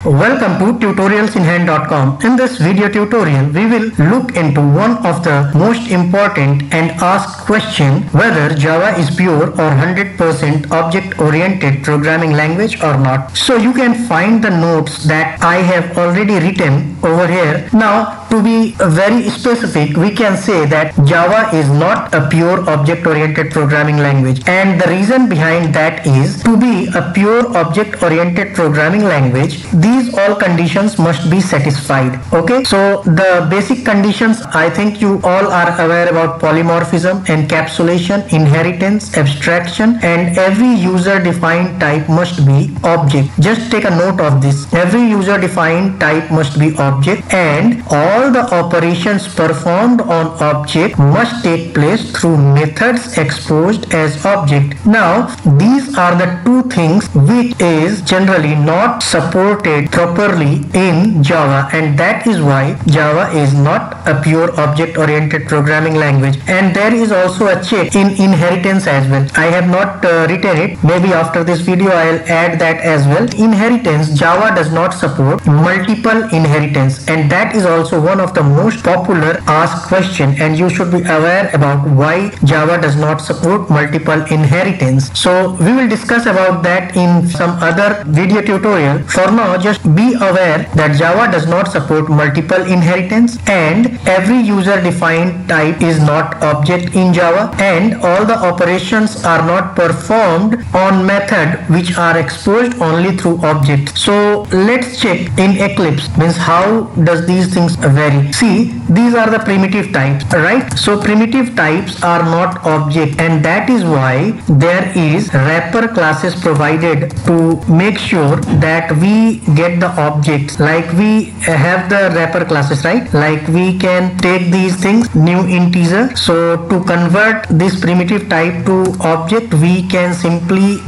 Welcome to tutorialsinhand.com. In this video tutorial, we will look into one of the most important and asked question whether Java is pure or 100% object-oriented programming language or not. So you can find the notes that I have already written over here. Now, to be very specific, we can say that Java is not a pure object-oriented programming language. And the reason behind that is to be a pure object-oriented programming language, these all conditions must be satisfied. Okay, so the basic conditions, I think you all are aware about polymorphism, encapsulation, inheritance, abstraction, and every user defined type must be object. Just take a note of this. Every user defined type must be object, and all the operations performed on object must take place through methods exposed as object. Now, these are the two things which is generally not supported properly in Java, and that is why Java is not a pure object-oriented programming language. And there is also a check in inheritance as well. I have not written it. Maybe after this video I'll add that as well. Inheritance, Java does not support multiple inheritance, and that is also one of the most popular asked question, and you should be aware about why Java does not support multiple inheritance. So we will discuss about that in some other video tutorial. For now, just be aware that Java does not support multiple inheritance, and every user defined type is not object in Java, and all the operations are not performed on method which are exposed only through object. So let's check in Eclipse, means how does these things vary. See, these are the primitive types, right? So primitive types are not object, and that is why there is wrapper classes provided to make sure that we get the objects. Like we have the wrapper classes, right? Like we can take these things, new integer. So to convert this primitive type to object, we can simply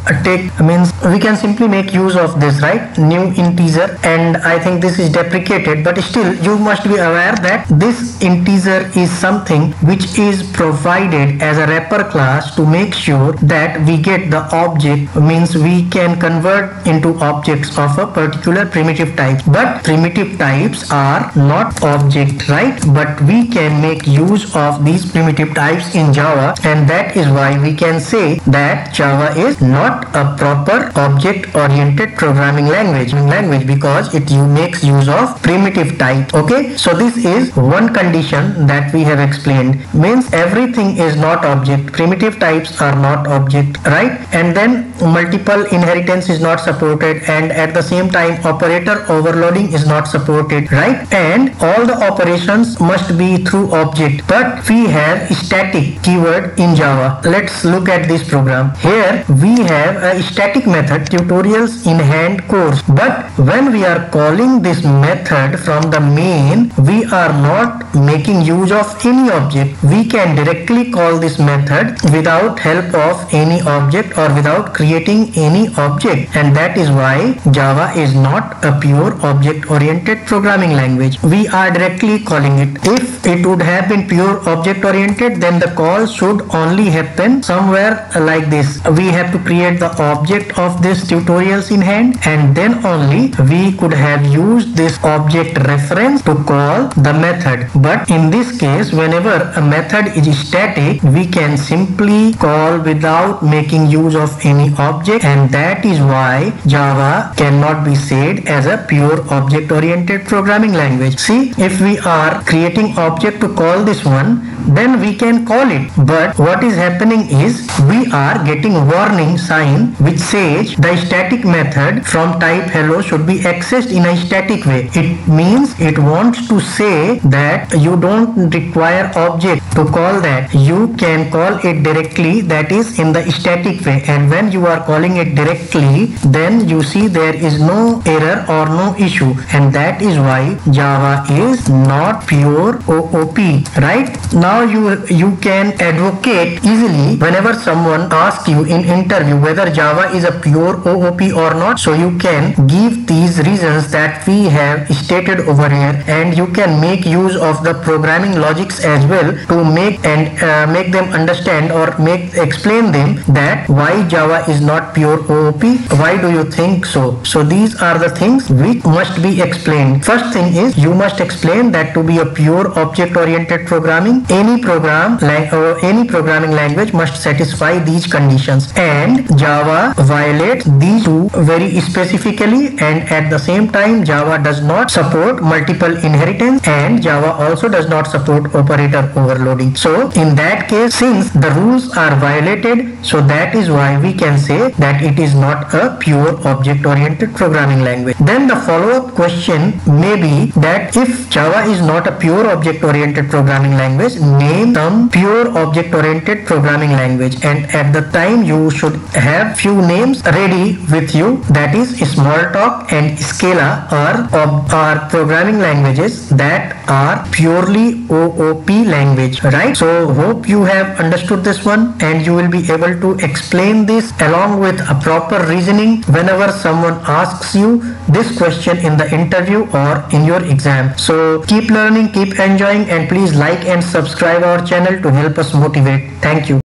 make use of this, right? New integer, and I think this is deprecated, but still you must be aware that this integer is something which is provided as a wrapper class to make sure that we get the object, means we can convert into objects of a particular primitive type. But primitive types are not object, right? But we can make use of these primitive types in Java, and that is why we can say that Java is not a proper object-oriented programming language because it makes use of primitive type. Okay, so this is one condition that we have explained, means everything is not object, primitive types are not object, right? And then multiple inheritance is not supported, and at the same time operator overloading is not supported, right? And all the operations must be through object, but we have static keyword in Java. Let's look at this program. Here we have a static method, tutorials in hand course, but when we are calling this method from the main, we are not making use of any object. We can directly call this method without help of any object or without creating any object, and that is why Java is not a pure object-oriented programming language. We are directly calling it. If it would have been pure object-oriented, then the call should only happen somewhere like this. We have to create the object of this tutorials in hand, and then only we could have used this object reference to call the method. But in this case, whenever a method is static, we can simply call without making use of any object, and that is why Java cannot be said as a pure object-oriented programming language. See, if we are creating object to call this one, then we can call it, but what is happening is we are getting warning sign which says the static method from type hello should be accessed in a static way. It means it wants to say that you don't require object to call that, you can call it directly, that is in the static way. And when you are calling it directly, then you see there is no error or no issue, and that is why Java is not pure OOP, right? Now now you can advocate easily whenever someone asks you in interview whether Java is a pure OOP or not. So you can give these reasons that we have stated over here, and you can make use of the programming logics as well to make them understand or explain them that why Java is not pure OOP. Why do you think so? So these are the things which must be explained. First thing is you must explain that to be a pure object-oriented programming, any programming language must satisfy these conditions, and Java violates these two very specifically, and at the same time Java does not support multiple inheritance, and Java also does not support operator overloading. So in that case, since the rules are violated, so that is why we can say that it is not a pure object-oriented programming language. Then the follow-up question may be that if Java is not a pure object-oriented programming language, name some pure object-oriented programming language, and at the time you should have few names ready with you, that is Smalltalk and Scala are programming languages that are purely OOP language, right? So hope you have understood this one, and you will be able to explain this along with a proper reasoning whenever someone asks you this question in the interview or in your exam. So keep learning, keep enjoying, and please like and subscribe our channel to help us motivate. Thank you.